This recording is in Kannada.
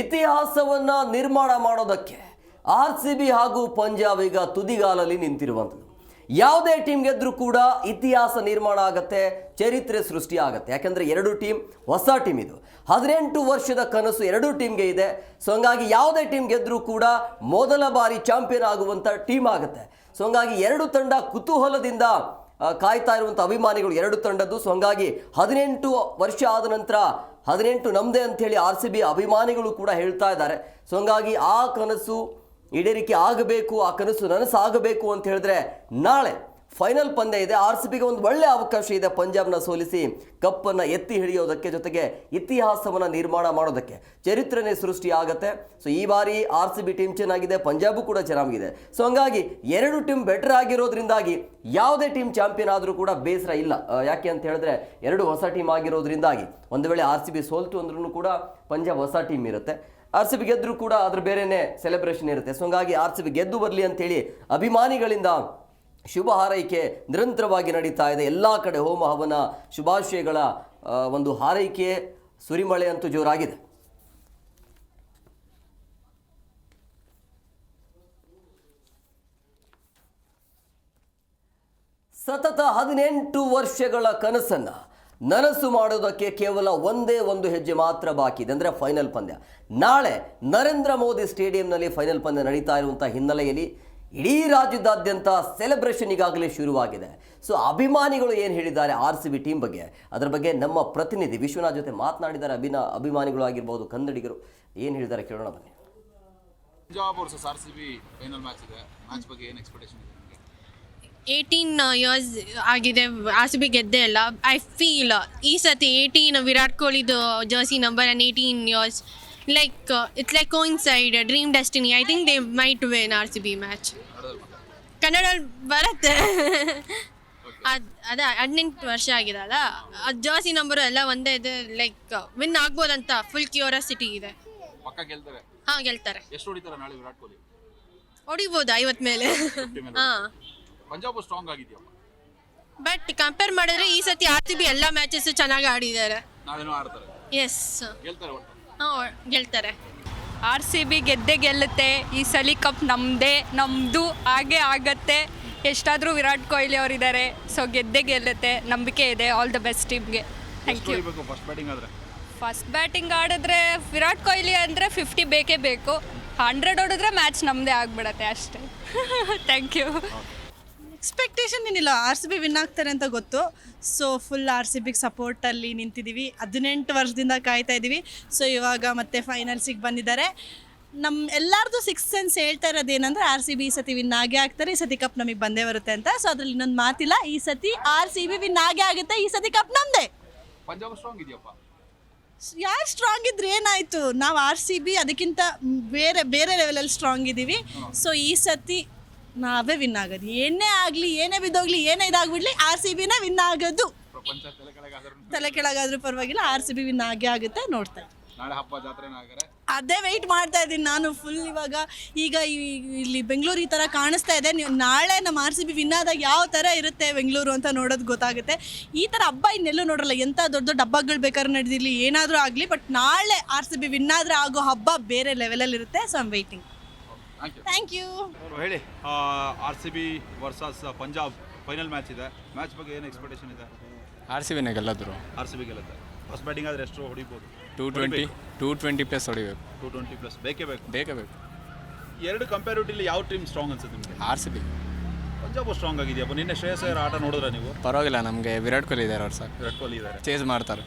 ಇತಿಹಾಸವನ್ನ ನಿರ್ಮಾಣ ಮಾಡೋದಕ್ಕೆ RCB ಹಾಗೂ ಪಂಜಾಬ್ ಈಗ ತುದಿಗಾಲಲ್ಲಿ ನಿಂತಿರುವಂಥದ್ದು. ಯಾವುದೇ ಟೀಮ್ ಗೆದ್ರೂ ಕೂಡ ಇತಿಹಾಸ ನಿರ್ಮಾಣ ಆಗುತ್ತೆ, ಚರಿತ್ರೆ ಸೃಷ್ಟಿ ಆಗುತ್ತೆ. ಯಾಕಂದರೆ ಎರಡು ಟೀಮ್ ಹೊಸ ಟೀಮ್ ಇದು. 18 ವರ್ಷದ ಕನಸು ಎರಡು ಟೀಮ್ಗೆ ಇದೆ. ಸೊ ಹಂಗಾಗಿ ಯಾವುದೇ ಟೀಮ್ ಗೆದ್ರೂ ಕೂಡ ಮೊದಲ ಬಾರಿ ಚಾಂಪಿಯನ್ ಆಗುವಂಥ ಟೀಮ್ ಆಗುತ್ತೆ. ಸೊ ಹಂಗಾಗಿ ಎರಡು ತಂಡ ಕುತೂಹಲದಿಂದ ಕಾಯ್ತಾ ಇರುವಂಥ ಅಭಿಮಾನಿಗಳು ಎರಡು ತಂಡದ್ದು. ಸೊ ಹಂಗಾಗಿ 18 ವರ್ಷ ಆದ ನಂತರ 18 ನಮ್ಮದೇ ಅಂಥೇಳಿ RCB ಅಭಿಮಾನಿಗಳು ಕೂಡ ಹೇಳ್ತಾ ಇದ್ದಾರೆ. ಸೊ ಹಂಗಾಗಿ ಆ ಕನಸು ಈಡೇರಿಕೆ ಆಗಬೇಕು, ಆ ಕನಸು ನನಸಾಗಬೇಕು ಅಂತ ಹೇಳಿದ್ರೆ ನಾಳೆ ಫೈನಲ್ ಪಂದ್ಯ ಇದೆ. RCBಗೆ ಒಂದು ಒಳ್ಳೆಯ ಅವಕಾಶ ಇದೆ ಪಂಜಾಬ್ನ ಸೋಲಿಸಿ ಕಪ್ಪನ್ನು ಎತ್ತಿ ಹಿಡಿಯೋದಕ್ಕೆ, ಜೊತೆಗೆ ಇತಿಹಾಸವನ್ನು ನಿರ್ಮಾಣ ಮಾಡೋದಕ್ಕೆ, ಚರಿತ್ರೆನೇ ಸೃಷ್ಟಿ ಆಗುತ್ತೆ. ಸೊ ಈ ಬಾರಿ RCB ಟೀಮ್ ಚೆನ್ನಾಗಿದೆ, ಪಂಜಾಬು ಕೂಡ ಚೆನ್ನಾಗಿದೆ. ಸೊ ಹಂಗಾಗಿ ಎರಡು ಟೀಮ್ ಬೆಟರ್ ಆಗಿರೋದ್ರಿಂದಾಗಿ ಯಾವುದೇ ಟೀಮ್ ಚಾಂಪಿಯನ್ ಆದರೂ ಕೂಡ ಬೇಸರ ಇಲ್ಲ. ಯಾಕೆ ಅಂತ ಹೇಳಿದ್ರೆ ಎರಡು ಹೊಸ ಟೀಮ್ ಆಗಿರೋದ್ರಿಂದಾಗಿ ಒಂದು ವೇಳೆ RCB ಸೋಲ್ತು ಅಂದ್ರೂ ಕೂಡ ಪಂಜಾಬ್ ಹೊಸ ಟೀಮ್ ಇರುತ್ತೆ. RCB ಗೆದ್ದರೂ ಕೂಡ ಅದ್ರ ಬೇರೆಯೇ ಸೆಲೆಬ್ರೇಷನ್ ಇರುತ್ತೆ. ಸೊ ಹಂಗಾಗಿ RCB ಗೆದ್ದು ಬರಲಿ ಅಂತೇಳಿ ಅಭಿಮಾನಿಗಳಿಂದ ಶುಭ ಹಾರೈಕೆ ನಿರಂತರವಾಗಿ ನಡೀತಾ ಇದೆ. ಎಲ್ಲ ಕಡೆ ಹೋಮ ಹವನ ಶುಭಾಶಯಗಳ ಒಂದು ಹಾರೈಕೆ, ಸುರಿಮಳೆ ಅಂತೂ ಜೋರಾಗಿದೆ. ಸತತ 18 ವರ್ಷಗಳ ಕನಸನ್ನು ನನಸು ಮಾಡೋದಕ್ಕೆ ಕೇವಲ ಒಂದೇ ಒಂದು ಹೆಜ್ಜೆ ಮಾತ್ರ ಬಾಕಿ ಇದೆ, ಅಂದರೆ ಫೈನಲ್ ಪಂದ್ಯ. ನಾಳೆ ನರೇಂದ್ರ ಮೋದಿ ಸ್ಟೇಡಿಯಂನಲ್ಲಿ ಫೈನಲ್ ಪಂದ್ಯ ನಡೀತಾ ಇರುವಂಥ ಹಿನ್ನೆಲೆಯಲ್ಲಿ ಇಡೀ ರಾಜ್ಯದಾದ್ಯಂತ ಸೆಲೆಬ್ರೇಷನ್ ಈಗಾಗಲೇ ಶುರುವಾಗಿದೆ. ಸೊ ಅಭಿಮಾನಿಗಳು ಏನು ಹೇಳಿದ್ದಾರೆ RCB ಟೀಮ್ ಬಗ್ಗೆ, ಅದರ ಬಗ್ಗೆ ನಮ್ಮ ಪ್ರತಿನಿಧಿ ವಿಶ್ವನಾಥ್ ಜೊತೆ ಮಾತನಾಡಿದ್ದಾರೆ. ಅಭಿಮಾನಿಗಳು ಆಗಿರ್ಬೋದು, ಕನ್ನಡಿಗರು ಏನು ಹೇಳಿದ್ದಾರೆ ಕೇಳೋಣ ಬನ್ನಿ. Punjab versus RCB final match ಇದೆ. ಮ್ಯಾಚ್ ಬಗ್ಗೆ ಏನು ಎಕ್ಸ್ಪೆಕ್ಟೇಷನ್ ಇದೆ? 18 ಇಯರ್ಸ್ ಆಗಿದೆ RCB ಗೆದ್ದೇ ಇಲ್ಲ. ಐ ಫೀಲ್ ಈ ಸತಿ 18 ವಿರಾಟ್ ಕೊಹ್ಲಿದು jersey number and 18 years like it's like coincide dream destiny. I think they might win RCB match. ಕನ್ನಡಲ್ಲಿ ಬರುತ್ತೆ. ಅದೇ 18 ವರ್ಷ ಆಗಿದಲ್ಲ, ಅದು ಜರ್ಸಿ ನಂಬರು ಎಲ್ಲ ಒಂದೇ ಇದೆ. ಲೈಕ್ ವಿನ್ ಆಗ್ಬೋದಂತ ಫುಲ್ ಕ್ಯೂರಿಯಾಸಿಟಿ ಇದೆ. ಪಕ್ಕ ಗೆಲ್ತಾರೆ? ಹಾಂ ಗೆಲ್ತಾರೆ. ಎಷ್ಟು ಹೊಡಿತಾರೆ ನಾಳೆ ವಿರಾಟ್ ಕೊಹ್ಲಿ? ಹೊಡಿಬೋದು 50 ಮೇಲೆ. ಹಾಂ, ಪಂಜಾಬ್ ಸ್ಟ್ರಾಂಗ್ ಆಗಿದೆಯಪ್ಪ. ಬಟ್ ಕಂಪೇರ್ ಮಾಡಿದ್ರೆ ಈ ಸತಿ RCB ಎಲ್ಲ ಮ್ಯಾಚಸ್ ಚೆನ್ನಾಗಿ ಆಡಿದ್ದಾರೆ. ನಾವೇನೋ ಆಡ್ತಾರೆ. ಎಸ್, ಗೆಲ್ತಾರೆ ಒಟ್ಟು. ಹಾಂ ಗೆಲ್ತಾರೆ. RCB ಗೆದ್ದೇ ಗೆಲ್ಲುತ್ತೆ. ಈ ಸಲ ಕಪ್ ನಮ್ಮದು ಹಾಗೆ ಆಗತ್ತೆ. ಎಷ್ಟಾದರೂ ವಿರಾಟ್ ಕೊಹ್ಲಿ ಅವರಿದ್ದಾರೆ, ಸೊ ಗೆದ್ದೇ ಗೆಲ್ಲುತ್ತೆ, ನಂಬಿಕೆ ಇದೆ. ಆಲ್ ದ ಬೆಸ್ಟ್ ಟೀಮ್ಗೆ. Thank you. ಫಸ್ಟ್ ಬ್ಯಾಟಿಂಗ್ ಆದರೆ ಫಸ್ಟ್ ಬ್ಯಾಟಿಂಗ್ ಆಡಿದ್ರೆ ವಿರಾಟ್ ಕೊಹ್ಲಿ ಅಂದರೆ 50 ಬೇಕೇ ಬೇಕು. 100 ಹೊಡಿದ್ರೆ ಮ್ಯಾಚ್ ನಮ್ಮದೇ ಆಗಿಬಿಡತ್ತೆ ಅಷ್ಟೇ. Thank you. ಎಕ್ಸ್ಪೆಕ್ಟೇಷನ್ ಏನಿಲ್ಲ, RCB ವಿನ್ ಆಗ್ತಾರೆ ಅಂತ ಗೊತ್ತು. So full RCBಗೆ ಸಪೋರ್ಟಲ್ಲಿ ನಿಂತಿದ್ದೀವಿ. 18 ವರ್ಷದಿಂದ ಕಾಯ್ತಾ ಇದ್ದೀವಿ. ಸೊ ಇವಾಗ ಮತ್ತೆ ಫೈನಲ್ಸಿಗೆ ಬಂದಿದ್ದಾರೆ. ನಮ್ಮ ಎಲ್ಲರದು ಸಿಕ್ಸ್ ಸೆನ್ಸ್ ಹೇಳ್ತಾ ಇರೋದೇನೆಂದರೆ RCB ಈ ಸತಿ ವಿನ್ ಆಗೇ ಆಗ್ತಾರೆ, ಈ ಸತಿ ಕಪ್ ನಮಗೆ ಬಂದೇ ಬರುತ್ತೆ ಅಂತ. ಸೊ ಅದ್ರಲ್ಲಿ ಇನ್ನೊಂದು ಮಾತಿಲ್ಲ, ಈ ಸತಿ RCB ವಿನ್ ಆಗೇ ಆಗುತ್ತೆ, ಈ ಸತಿ ಕಪ್ ನಮ್ಮದೇ. ಪಂಜಾಬ್ ಸ್ಟ್ರಾಂಗ್ ಇದೆಯಪ್ಪ. ಯಾರು ಸ್ಟ್ರಾಂಗ್ ಇದ್ರೆ ಏನಾಯಿತು, ನಾವು RCB ಅದಕ್ಕಿಂತ ಬೇರೆ ಲೆವೆಲಲ್ಲಿ ಸ್ಟ್ರಾಂಗ್ ಇದ್ದೀವಿ. ಸೊ ಈ ಸತಿ ನಾವೇ ವಿನ್ ಆಗೋದು. ಏನೇ ಆಗಲಿ, ಏನೇ ಬಿದ್ದೋಗ್ಲಿ, ಏನೇ ಇದಾಗ್ಬಿಡ್ಲಿ, RCBನೇ ವಿನ್ ಆಗೋದು. ಪ್ರಪಂಚ ತಲೆ ಕೆಳಗಾದ್ರೂ ಪರವಾಗಿಲ್ಲ, RCB ವಿನ್ ಆಗೇ ಆಗುತ್ತೆ. ನೋಡ್ತಾ ನಾಳೆ ಹಬ್ಬ ಜಾತ್ರೆನ ಆಗರೆ ಅದೇ ವೆಯ್ಟ್ ಮಾಡ್ತಾ ಇದ್ದೀನಿ ನಾನು ಫುಲ್. ಈಗ ಇಲ್ಲಿ ಬೆಂಗಳೂರು ಈ ಥರ ಕಾಣಿಸ್ತಾ ಇದೆ. ನೀವು ನಾಳೆ ನಮ್ಮ RCB ವಿನ್ ಆದಾಗ ಯಾವ ಥರ ಇರುತ್ತೆ ಬೆಂಗಳೂರು ಅಂತ ನೋಡೋದು ಗೊತ್ತಾಗುತ್ತೆ. ಈ ಥರ ಹಬ್ಬ ಇನ್ನೆಲ್ಲೂ ನೋಡಲ್ಲ. ಎಂಥ ದೊಡ್ಡ ದೊಡ್ಡ ಹಬ್ಬಗಳು ಬೇಕಾದ್ರೆ ನಡೆದಿರಲಿ, ಏನಾದರೂ ಆಗಲಿ, ಬಟ್ ನಾಳೆ RCB ವಿನ್ ಆದರೆ ಆಗೋ ಹಬ್ಬ ಬೇರೆ ಲೆವೆಲಲ್ಲಿ ಇರುತ್ತೆ. So I'm waiting. Thank you. ಹೇಳಿ, RCB versus Punjab final match ಇದೆ. ಮ್ಯಾಚ್ ಬಗ್ಗೆ ಏನು ಎಕ್ಸ್ಪೆಕ್ಟೇಷನ್ ಇದೆ? RCBನೇ ಗೆಲ್ಲದ್ರು. RCB ಗೆಲ್ಲುತ್ತೆ. ಫಸ್ಟ್ ಬ್ಯಾಟಿಂಗ್ ಆದರೆ ಎಷ್ಟು ಹೊಡಿಬೋದು? 220 ಪ್ಲಸ್ ಹೊಡಿಬೇಕು. 220 ಪ್ಲಸ್ ಬೇಕೇ ಬೇಕು. ಎರಡು ಕಂಪ್ಯಾರಿಟಿವ್ಲಿ ಯಾವ ಟೀಮ್ ಸ್ಟ್ರಾಂಗ್ ಅನ್ಸುತ್ತೆ ನಿಮಗೆ? RCB. ಪಂಜಾಬ್ ಸ್ಟ್ರಾಂಗ್ ಆಗಿದೆಯಪ್ಪ. ನಿನ್ನೆ ಶ್ರೇಯಸ್ ಅಯ್ಯರ್ ಆಟ ನೋಡಿದ್ರೆ ನೀವು? ಪರವಾಗಿಲ್ಲ, ನಮಗೆ ವಿರಾಟ್ ಕೊಹ್ಲಿ ಇದ್ದಾರೆ. ಅವ್ರು ಸಾಕು. ವಿರಾಟ್ ಕೊಹ್ಲಿ ಇದ್ದಾರೆ, ಚೇಸ್ ಮಾಡ್ತಾರೆ.